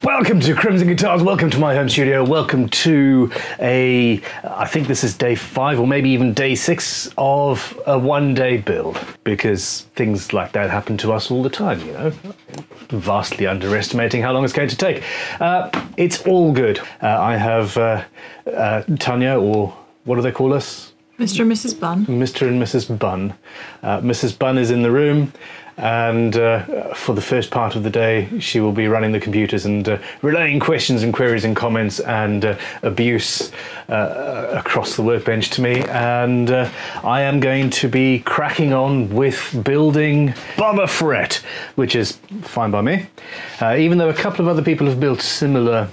Welcome to Crimson Guitars, welcome to my home studio, welcome to I think this is day 5 or maybe even day 6 of a one-day build, because things like that happen to us all the time, you know, vastly underestimating how long it's going to take. It's all good. I have Tanya, or what do they call us? Mr. and Mrs. Bunn. Mr. and Mrs. Bunn. Mrs. Bunn is in the room, and for the first part of the day she will be running the computers and relaying questions and queries and comments and abuse across the workbench to me, and I am going to be cracking on with building Boba Fett, which is fine by me, even though a couple of other people have built similar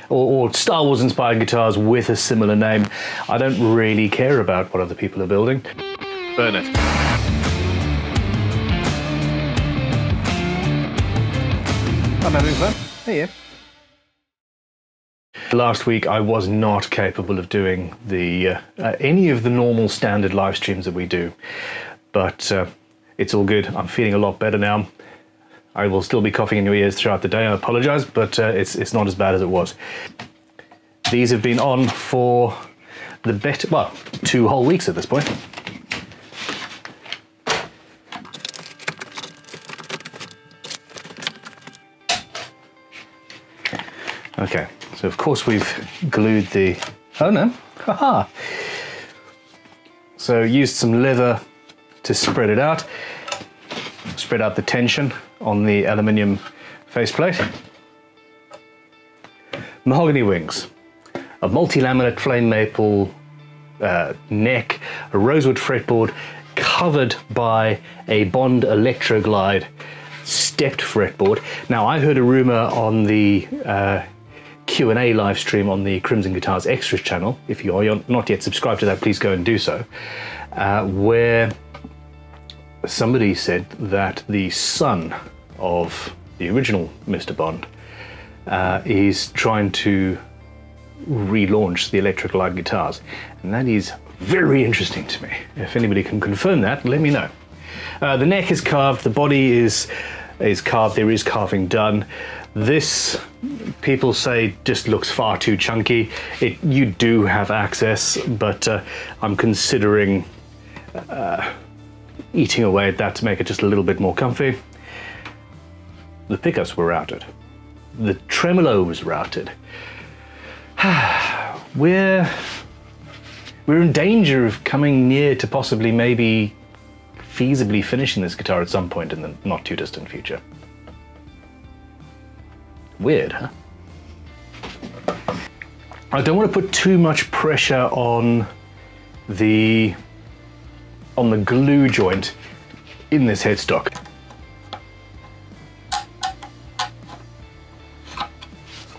or Star Wars inspired guitars with a similar name. I don't really care about what other people are building. Burn it. I'm having fun. Hey, yeah. Last week I was not capable of doing the any of the normal standard live streams that we do, but it's all good. I'm feeling a lot better now. I will still be coughing in your ears throughout the day. I apologise, but it's not as bad as it was. These have been on for the better, well, 2 whole weeks at this point. Okay, so of course we've glued the, oh no, haha. So used some leather to spread it out, spread out the tension on the aluminium faceplate. Mahogany wings, a multi-laminate flame maple neck, a rosewood fretboard covered by a Bond Electroglide stepped fretboard. Now I heard a rumor on the Q&A live stream on the Crimson Guitars Extras channel, if you are not yet subscribed to that, please go and do so, where somebody said that the son of the original Mr. Bond is trying to relaunch the Electroglide guitars, and that is very interesting to me. If anybody can confirm that, let me know. The neck is carved, the body is carved, there is carving done. This, people say, just looks far too chunky. You do have access, but I'm considering eating away at that to make it just a little bit more comfy. The pickups were routed. The tremolo was routed. We're in danger of coming near to possibly maybe feasibly finishing this guitar at some point in the not too distant future. Weird, huh? I don't want to put too much pressure on the glue joint in this headstock.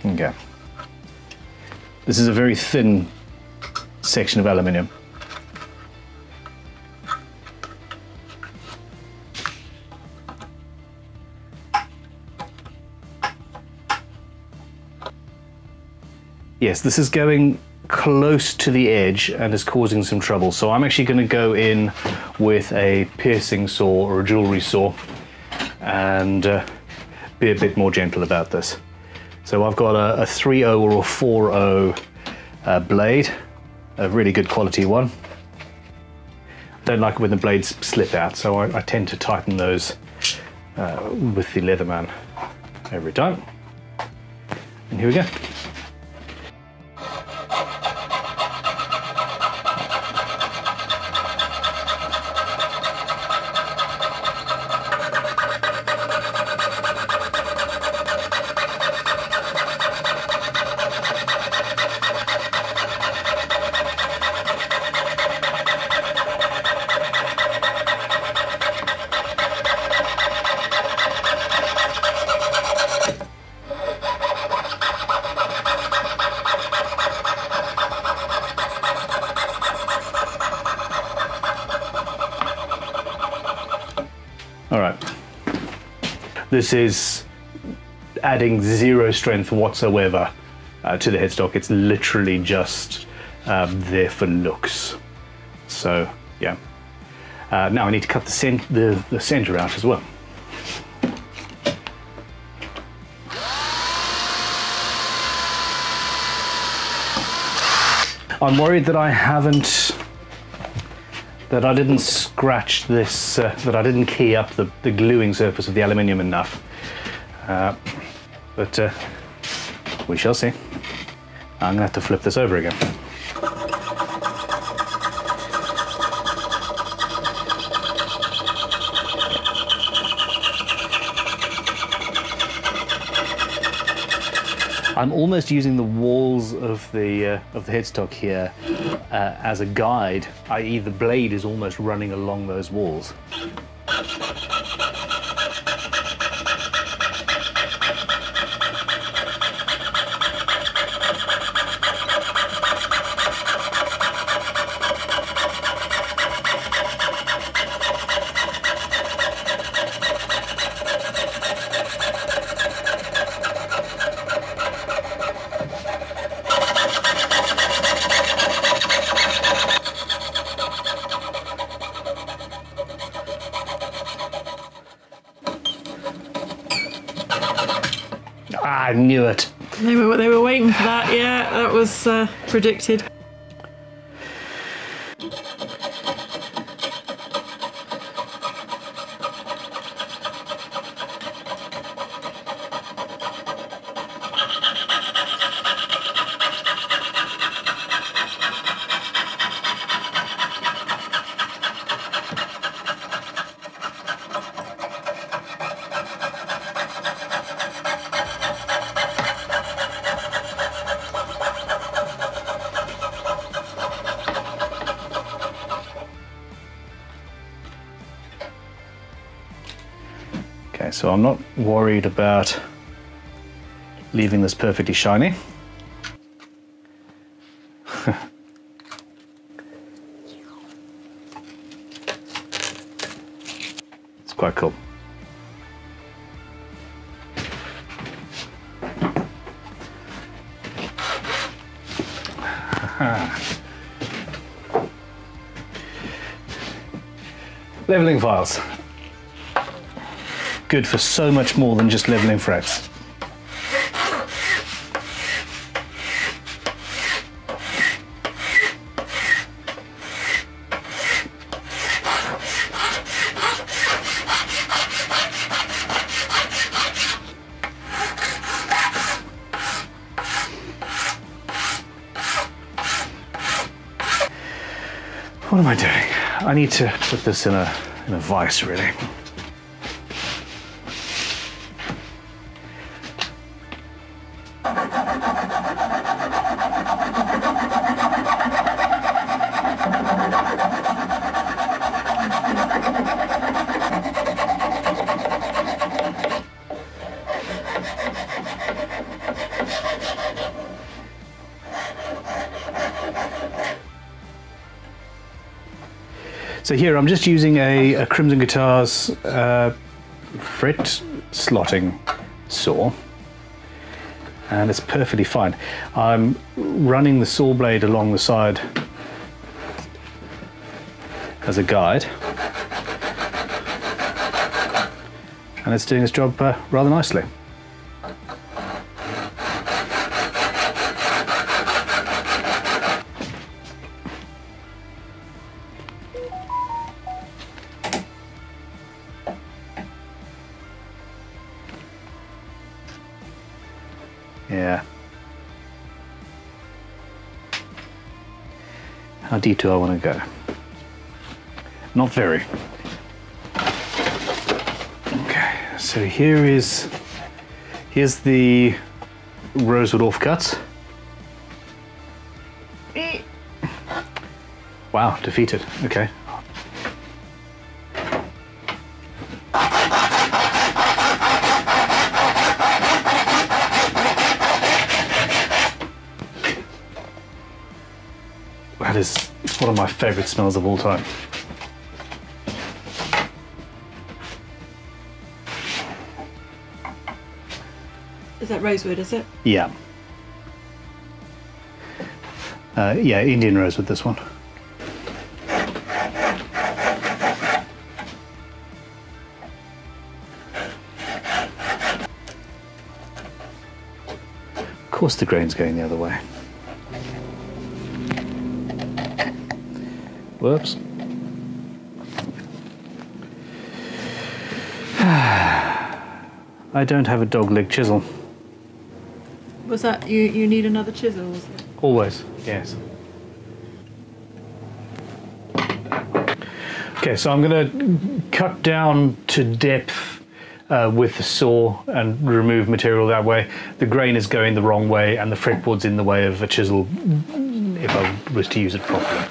Okay. This is a very thin section of aluminium. Yes, this is going close to the edge and is causing some trouble. So I'm actually going to go in with a piercing saw or a jewelry saw and be a bit more gentle about this. So I've got a 3.0 or a 4.0 blade, a really good quality one. I don't like it when the blades slip out, so I tend to tighten those with the Leatherman every time. And here we go. All right, this is adding zero strength whatsoever to the headstock. It's literally just there for looks. So yeah, now I need to cut the center out as well. I'm worried that I didn't scratch this, that I didn't key up the gluing surface of the aluminium enough. But we shall see. I'm gonna have to flip this over again. I'm almost using the walls of the headstock here as a guide, i.e. the blade is almost running along those walls. I knew it. They were waiting for that, yeah, that was predicted. Okay, so I'm not worried about leaving this perfectly shiny. It's quite cool. Leveling files. Good for so much more than just leveling frets. What am I doing? I need to put this in a vise, really. So here I'm just using a Crimson Guitars fret slotting saw, and it's perfectly fine. I'm running the saw blade along the side as a guide, and it's doing its job rather nicely. Yeah. How deep do I want to go? Not very. Okay, so here's the rosewood offcuts. Wow, defeated. Okay. That is one of my favorite smells of all time. Is that rosewood, is it? Yeah. Yeah, Indian rosewood, this one. Of course the grain's going the other way. Whoops. I don't have a dog leg chisel. Was that you need another chisel? Was it? Always, yes. Okay, so I'm going to cut down to depth with the saw and remove material that way. The grain is going the wrong way and the fretboard's in the way of a chisel if I was to use it properly.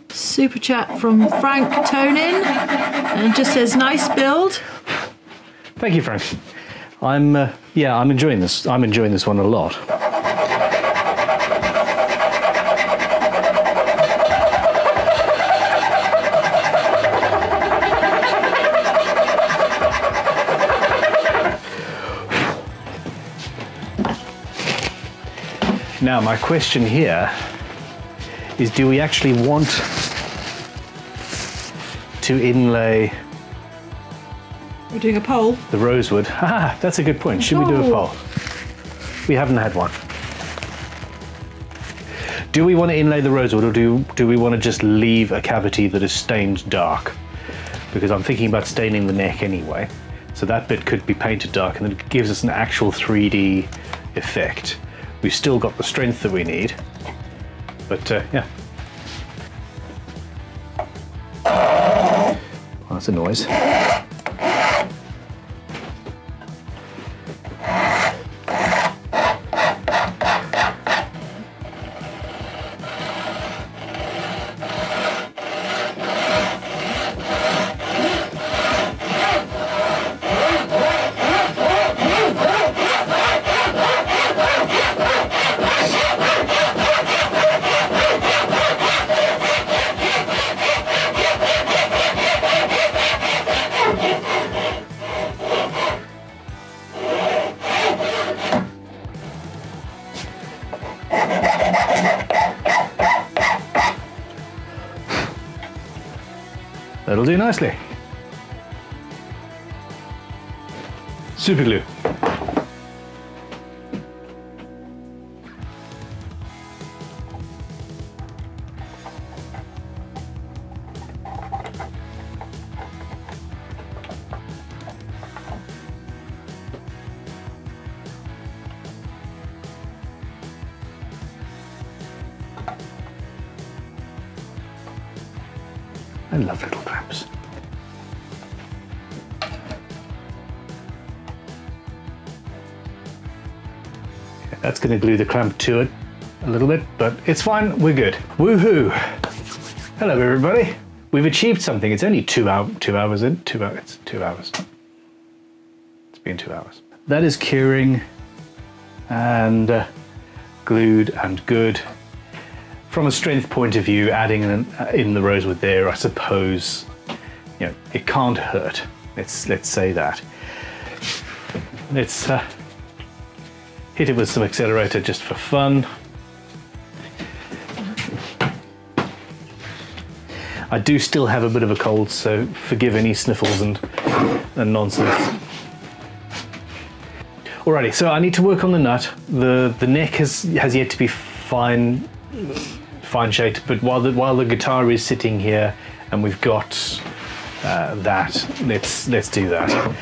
Super chat from Frank Tonin, and it just says nice build. Thank you, Frank. I'm enjoying this. I'm enjoying this one a lot. Now, my question here is, do we actually want to inlay We're doing a poll. the rosewood? Ah, that's a good point. Should we do a poll? We haven't had one. Do we want to inlay the rosewood, or do we want to just leave a cavity that is stained dark? Because I'm thinking about staining the neck anyway. So that bit could be painted dark, and then it gives us an actual 3D effect. We've still got the strength that we need, but yeah. Oh, that's a noise. That'll do nicely. Super glue. I love little clamps. That's going to glue the clamp to it a little bit, but it's fine, we're good. Woohoo! Hello everybody. We've achieved something. It's only 2 hours in. 2 hours. It's 2 hours. It's been 2 hours. That is curing and glued and good. From a strength point of view, adding in the rosewood there, I suppose, you know, it can't hurt. Let's say that. Let's hit it with some accelerator just for fun. I do still have a bit of a cold, so forgive any sniffles and nonsense. Alrighty, so I need to work on the nut. The neck has yet to be fine shaped, but while the guitar is sitting here and we've got that, let's do that.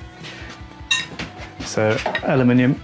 So aluminium.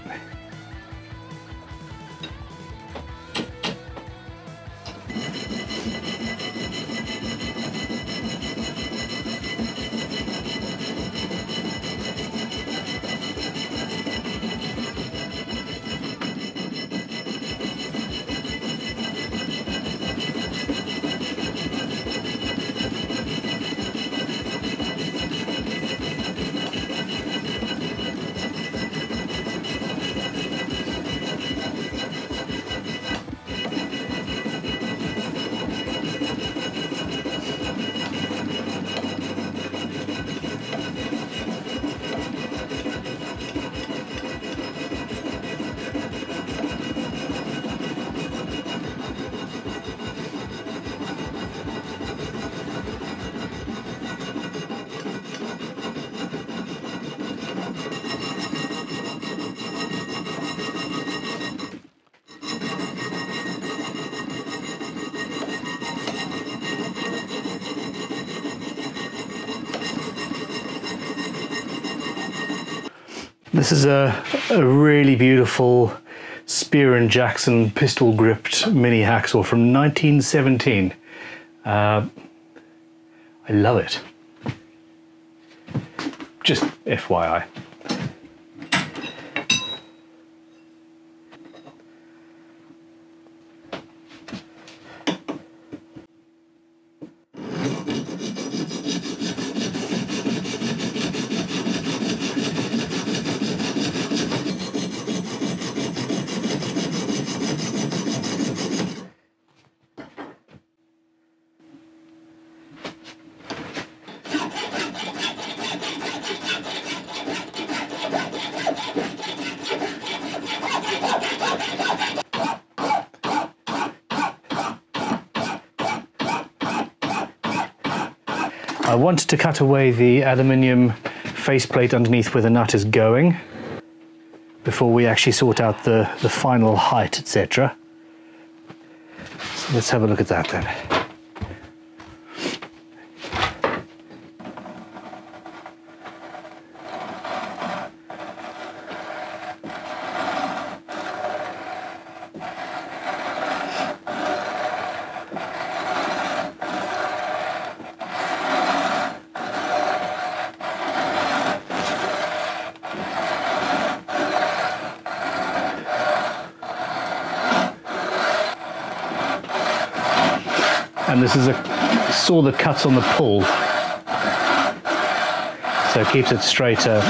This is a really beautiful Spear and Jackson pistol gripped mini hacksaw from 1917. I love it. Just FYI. I want to cut away the aluminium faceplate underneath where the nut is going before we actually sort out the final height, etc. So let's have a look at that then. And this is a saw that cuts on the pull, so it keeps it straighter.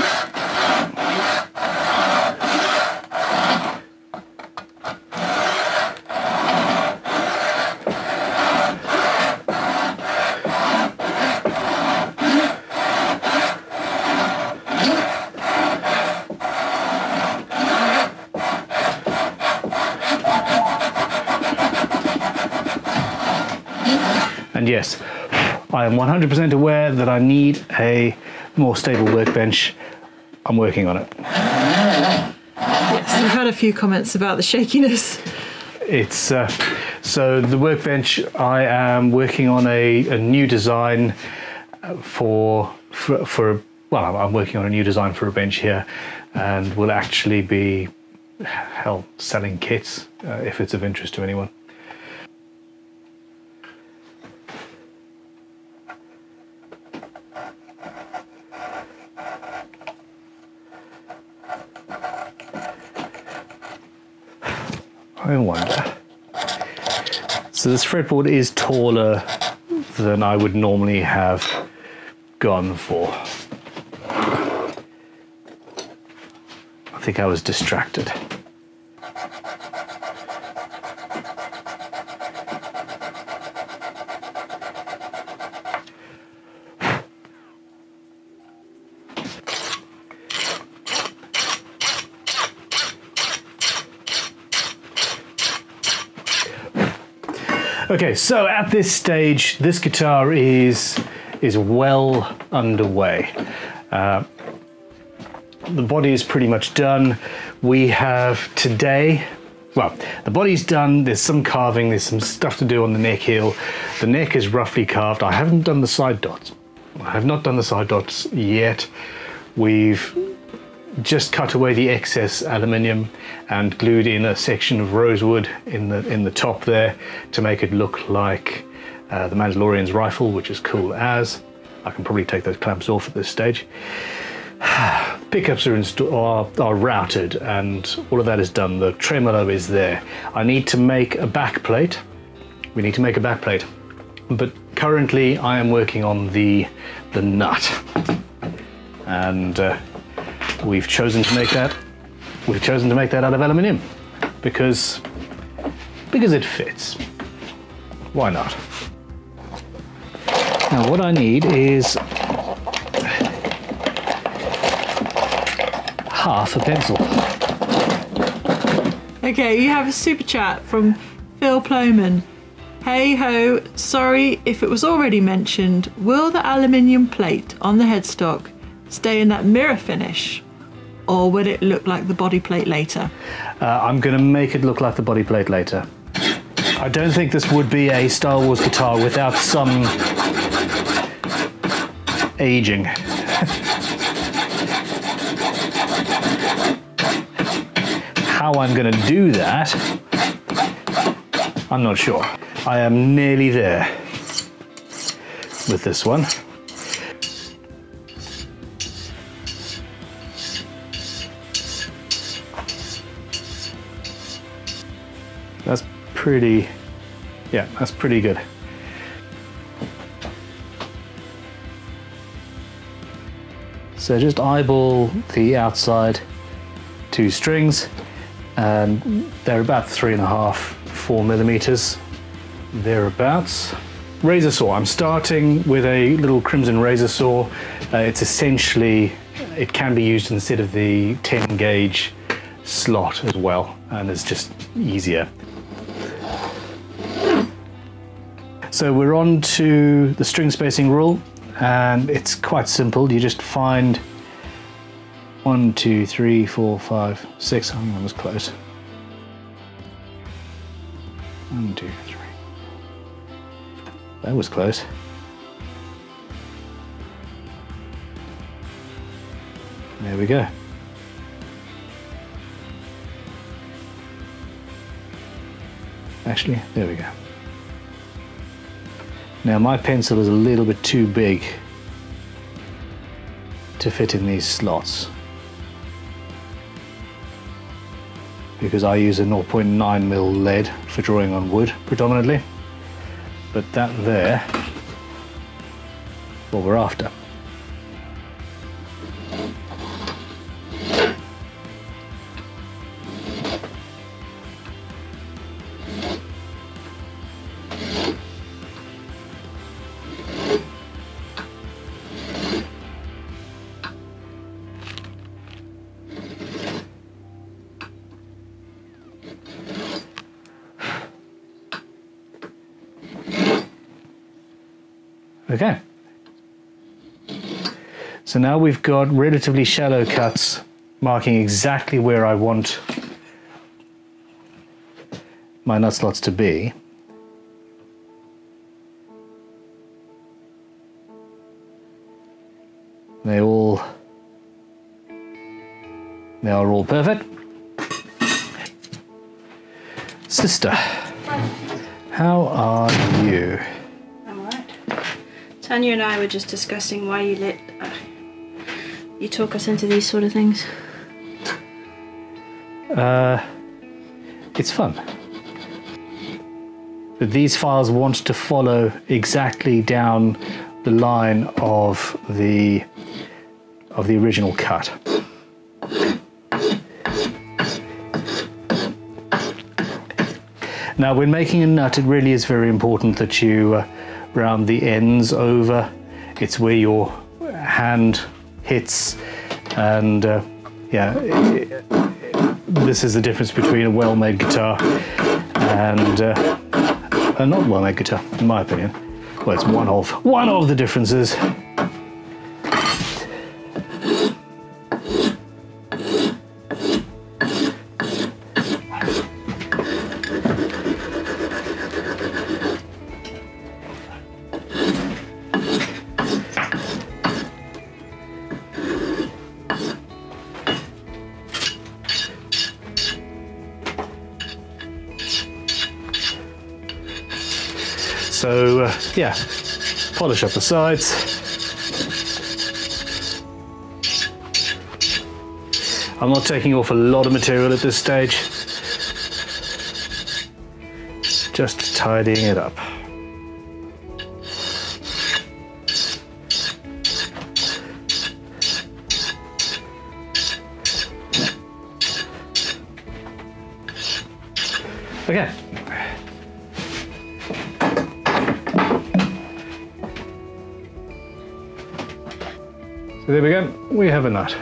And yes, I am 100% aware that I need a more stable workbench. I'm working on it. Yes, we've had a few comments about the shakiness. It's so the workbench, I am working on a new design for well, I'm working on a new design for a bench here, and will actually be selling kits if it's of interest to anyone. I wonder. So this fretboard is taller than I would normally have gone for. I think I was distracted. Okay, so at this stage, this guitar is well underway. the body is pretty much done. We have today, well, the body's done. There's some carving, there's some stuff to do on the neck heel. The neck is roughly carved. I haven't done the side dots. I have not done the side dots yet. We've just cut away the excess aluminium and glued in a section of rosewood in the top there to make it look like the Mandalorian's rifle, which is cool as. I can probably take those clamps off at this stage. Pickups are routed and all of that is done. The tremolo is there. I need to make a backplate. We need to make a backplate. But currently I am working on the nut. And we've chosen to make that out of aluminium because it fits. Why not? Now what I need is half a pencil. Okay, you have a super chat from Phil Plowman. Hey ho, sorry if it was already mentioned, will the aluminium plate on the headstock stay in that mirror finish, or will it look like the body plate later? I'm going to make it look like the body plate later. I don't think this would be a Star Wars guitar without some aging. How I'm going to do that, I'm not sure. I am nearly there with this one. That's pretty, yeah, that's pretty good. So just eyeball the outside two strings, and they're about 3.5, 4 millimeters, thereabouts. Razor saw, I'm starting with a little crimson razor saw. It's essentially, it can be used instead of the 10 gauge slot as well, and it's just easier. So we're on to the string spacing rule, and it's quite simple. You just find 1, 2, 3, 4, 5, 6. I think that was close. 1, 2, 3. That was close. There we go. Actually, there we go. Now my pencil is a little bit too big to fit in these slots because I use a 0.9mm lead for drawing on wood predominantly, but that there, what we're after. Okay, so now we've got relatively shallow cuts marking exactly where I want my nut slots to be. They are all perfect. Sister, how are you? Tanya and I were just discussing why you talk us into these sort of things. It's fun. But these files want to follow exactly down the line of the original cut. Now, when making a nut, it really is very important that you round the ends over. It's where your hand hits, and yeah, this is the difference between a well-made guitar and a not well-made guitar, in my opinion. Well, it's one of the differences. So yeah, polish up the sides. I'm not taking off a lot of material at this stage, just tidying it up. Okay. So there we go, we have a nut.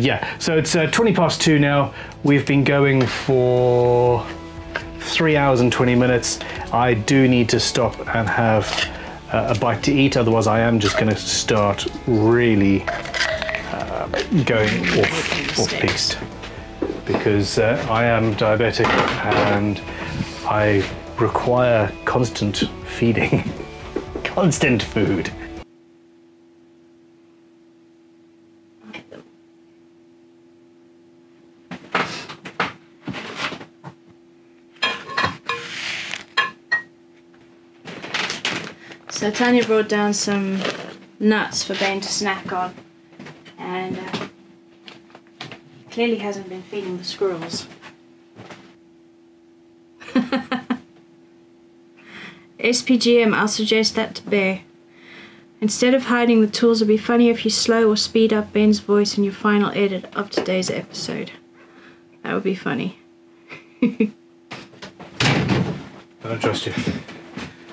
Yeah, so it's 20 past 2 now. We've been going for 3 hours and 20 minutes. I do need to stop and have a bite to eat, otherwise I am just going to start really going off piste, because I am diabetic and I require constant feeding, constant food. So Tanya brought down some nuts for Ben to snack on, and clearly hasn't been feeding the squirrels. SPGM, I'll suggest that to Bear. Instead of hiding the tools, it'd be funny if you slow or speed up Ben's voice in your final edit of today's episode. That would be funny. I don't trust you.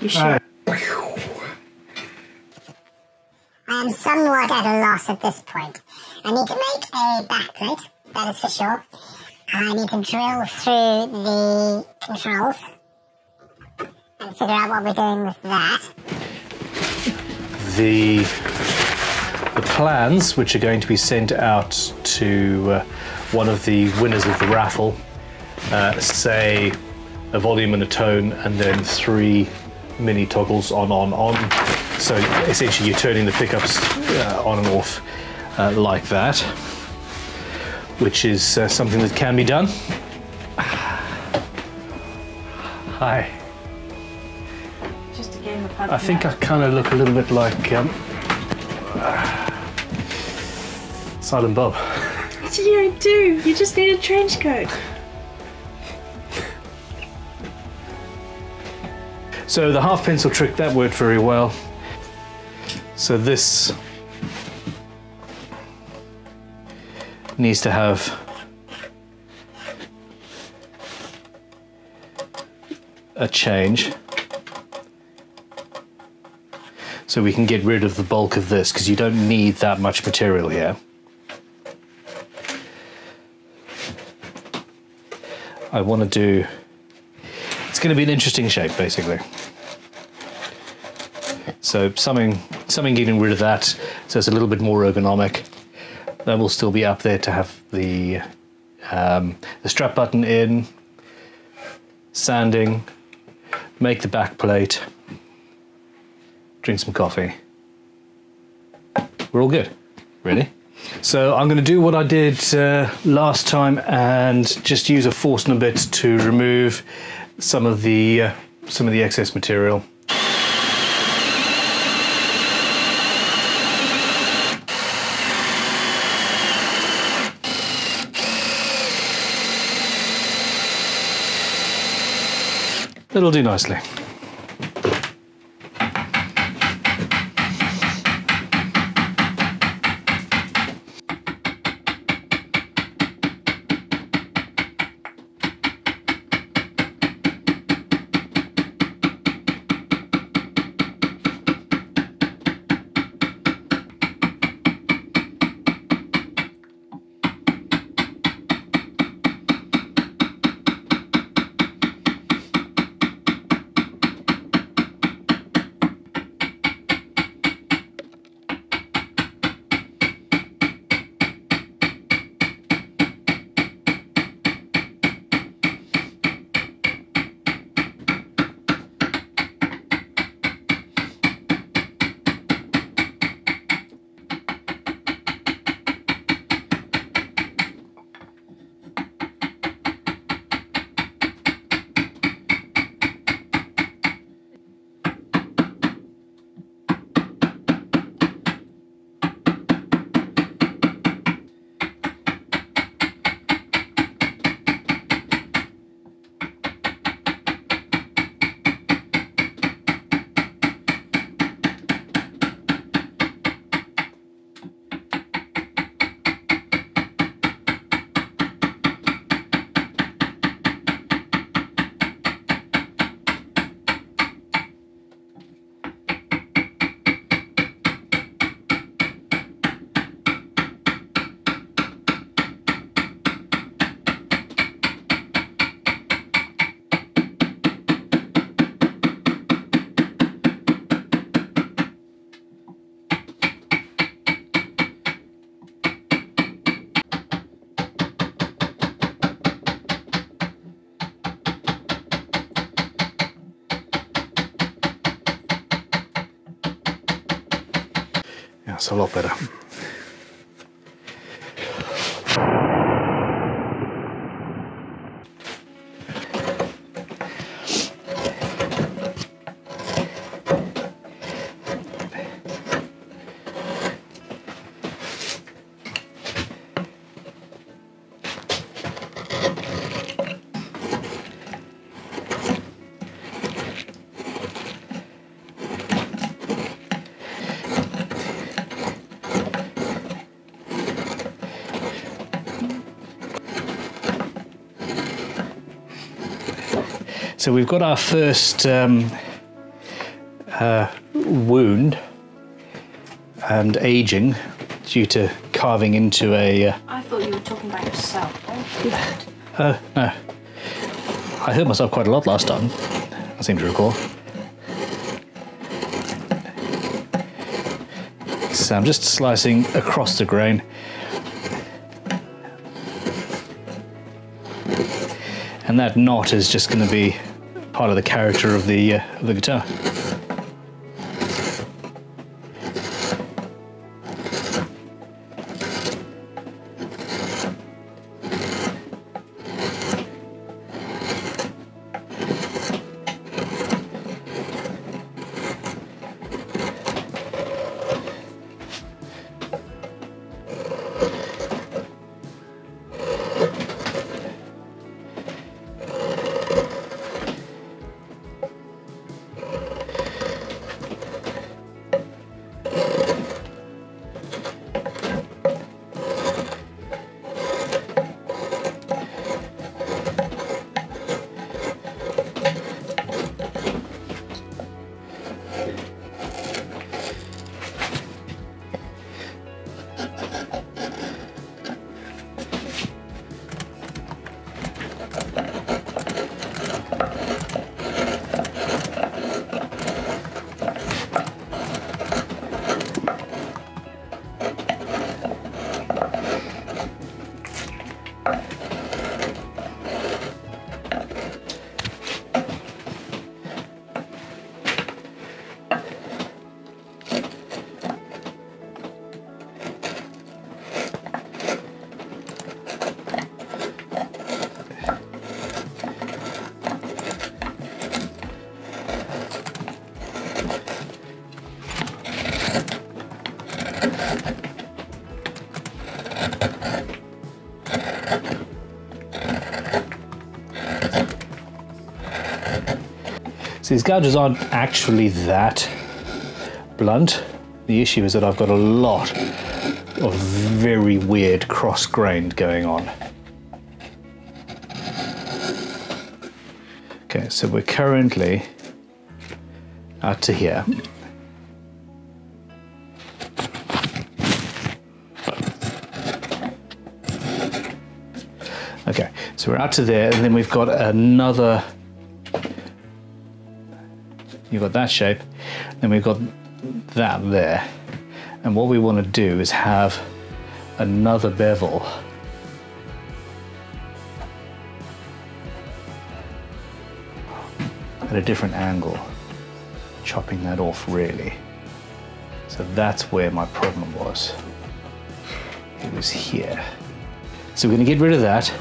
You sure? I am somewhat at a loss at this point. I need to make a backplate, that is for sure. I need to drill through the controls and figure out what we're doing with that. The plans, which are going to be sent out to one of the winners of the raffle, say a volume and a tone, and then 3 mini toggles on. So essentially you're turning the pickups on and off like that, which is something that can be done. Hi. Just a game of hug. I think I kind of look a little bit like Silent Bob. What you don't do? You just need a trench coat. So the half pencil trick, that worked very well. So this needs to have a change, so we can get rid of the bulk of this, because you don't need that much material here. I want to do, it's going to be an interesting shape basically. So something getting rid of that, so it's a little bit more ergonomic. That will still be up there to have the strap button in, sanding, make the back plate, drink some coffee. We're all good, really. So I'm going to do what I did last time and just use a Forstner bit to remove some of the excess material. It'll do nicely. That's a lot better. So we've got our first wound and aging due to carving into a... I thought you were talking about yourself. no. I hurt myself quite a lot last time, I seem to recall. So I'm just slicing across the grain. And that knot is just going to be part of the character of the guitar. So these gouges aren't actually that blunt. The issue is that I've got a lot of very weird cross-grained going on. Okay, so we're currently out to here. Okay, so we're out to there, and then we've got another. You've got that shape, then we've got that there. And what we want to do is have another bevel at a different angle, chopping that off really. So that's where my problem was. It was here. So we're going to get rid of that.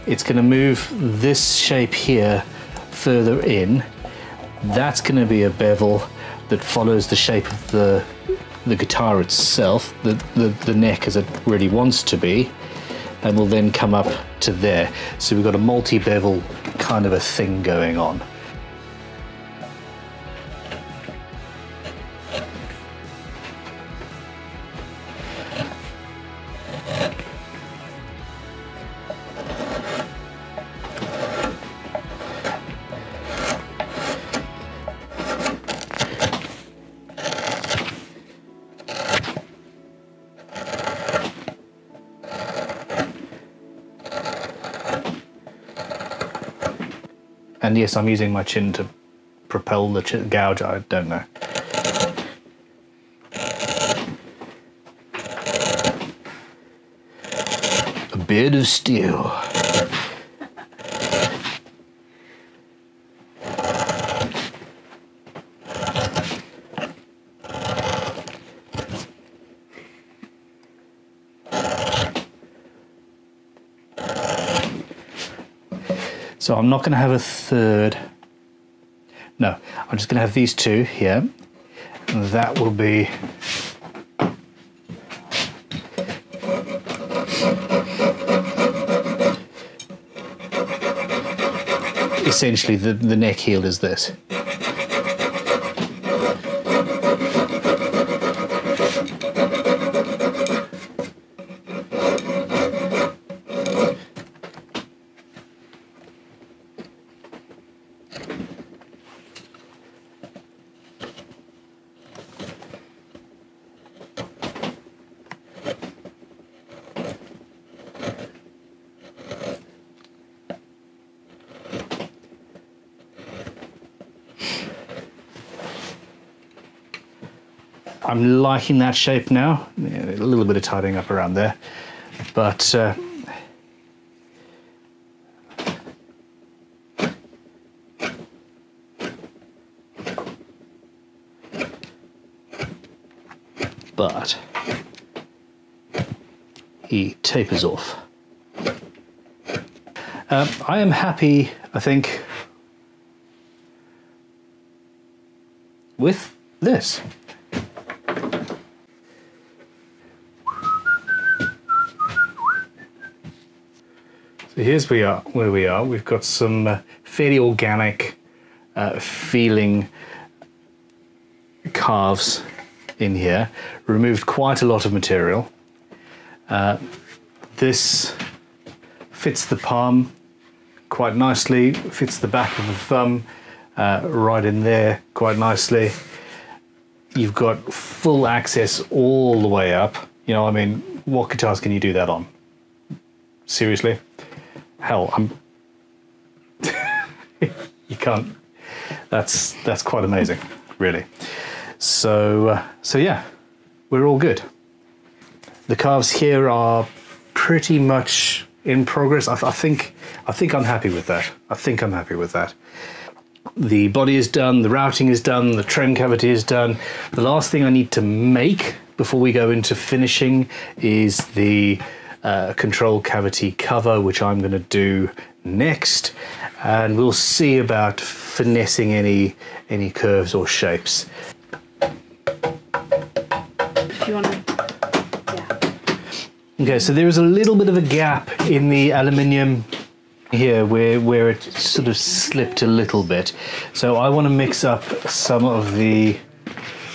It's going to move this shape here further in. That's going to be a bevel that follows the shape of the guitar itself, the neck as it really wants to be, and will then come up to there. So we've got a multi-bevel kind of a thing going on. And yes, I'm using my chin to propel the gouge, I don't know. A beard of steel. So I'm not going to have a third. No, I'm just going to have these two here. And that will be essentially the neck heel is this. I'm liking that shape now. Yeah, a little bit of tidying up around there, but he tapers off. I am happy, I think, with this. So here's where we are. We've got some fairly organic feeling calves in here. Removed quite a lot of material. This fits the palm quite nicely, fits the back of the thumb right in there quite nicely. You've got full access all the way up. You know, I mean, what guitars can you do that on? Seriously? Hell, you can't. That's quite amazing, really. So yeah, we're all good. The calves here are pretty much in progress. I think I'm happy with that. I think I'm happy with that. The body is done, the routing is done, the trem cavity is done. The last thing I need to make before we go into finishing is the control cavity cover, which I'm going to do next, and we'll see about finessing any curves or shapes. Do you want to? Yeah. Okay, so there is a little bit of a gap in the aluminium here where it sort of slipped a little bit. So I want to mix up some of the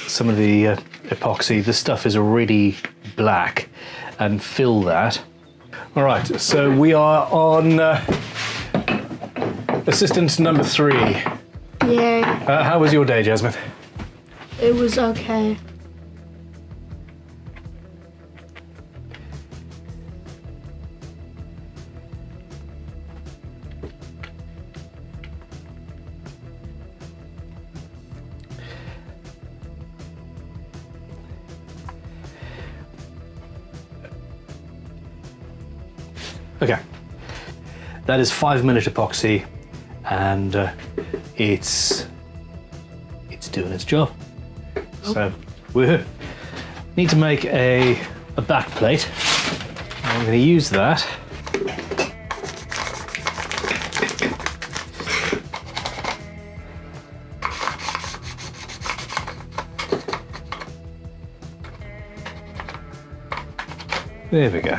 epoxy. This stuff is already black, and fill that. All right, so we are on assistant number 3. Yay. How was your day, Jasmine? It was okay. Okay, that is 5-minute epoxy, and it's doing its job. Oh. So woohoo! Need to make a back plate. I'm going to use that. There we go.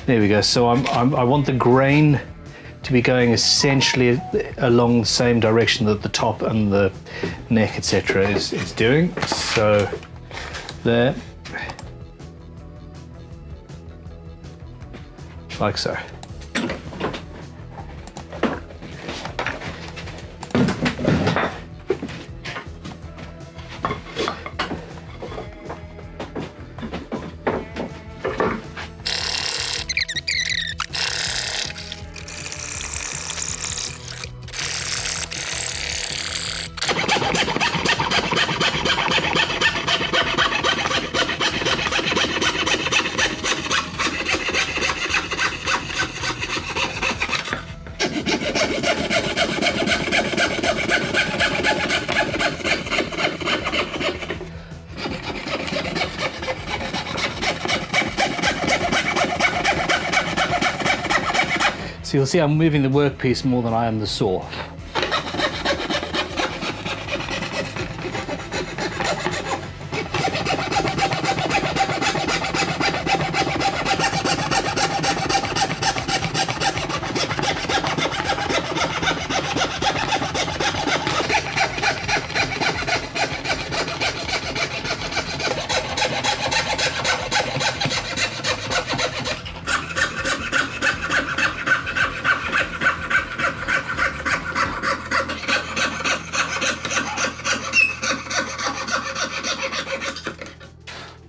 There we go. So I want the grain to be going essentially along the same direction that the top and the neck, etc., is doing. So there, like so. So you'll see I'm moving the workpiece more than I am the saw.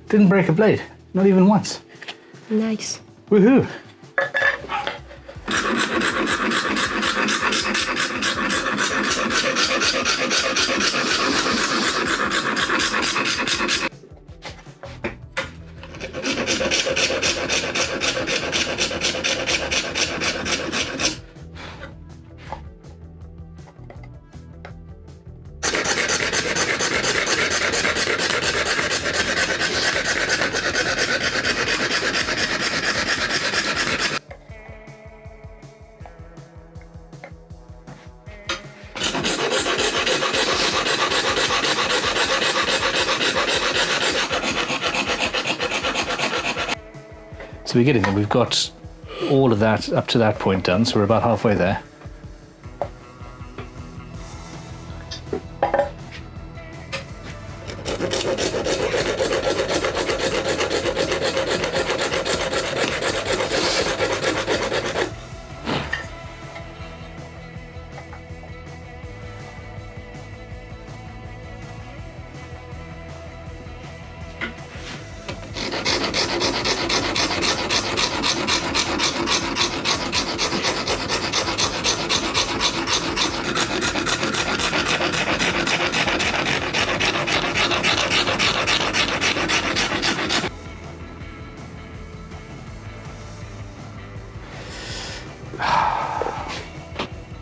Didn't break a blade, not even once. Nice. Woohoo! So we're getting there. We've got all of that up to that point done, so we're about halfway there.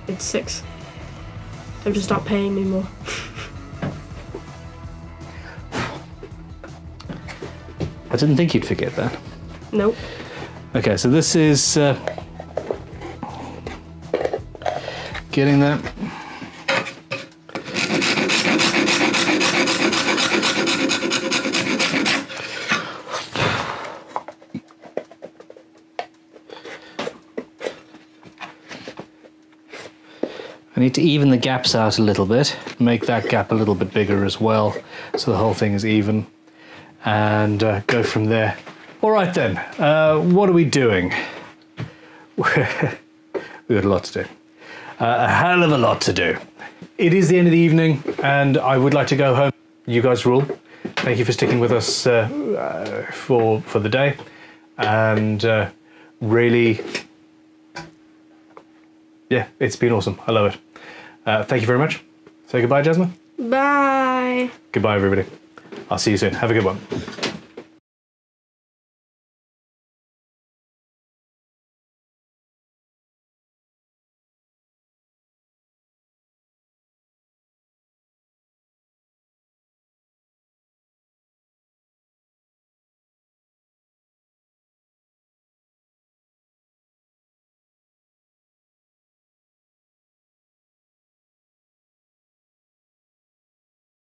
It's 6. They've just stopped paying me more. I didn't think you'd forget that. Nope. Okay, so this is getting that. I need to even the gaps out a little bit, make that gap a little bit bigger as well, so the whole thing is even, and go from there. All right then, what are we doing? We've got a lot to do. A hell of a lot to do. It is the end of the evening, and I would like to go home. You guys rule. Thank you for sticking with us for the day, and really, yeah, it's been awesome. I love it. Thank you very much. Say goodbye, Jasmine. Bye. Goodbye, everybody. I'll see you soon. Have a good one.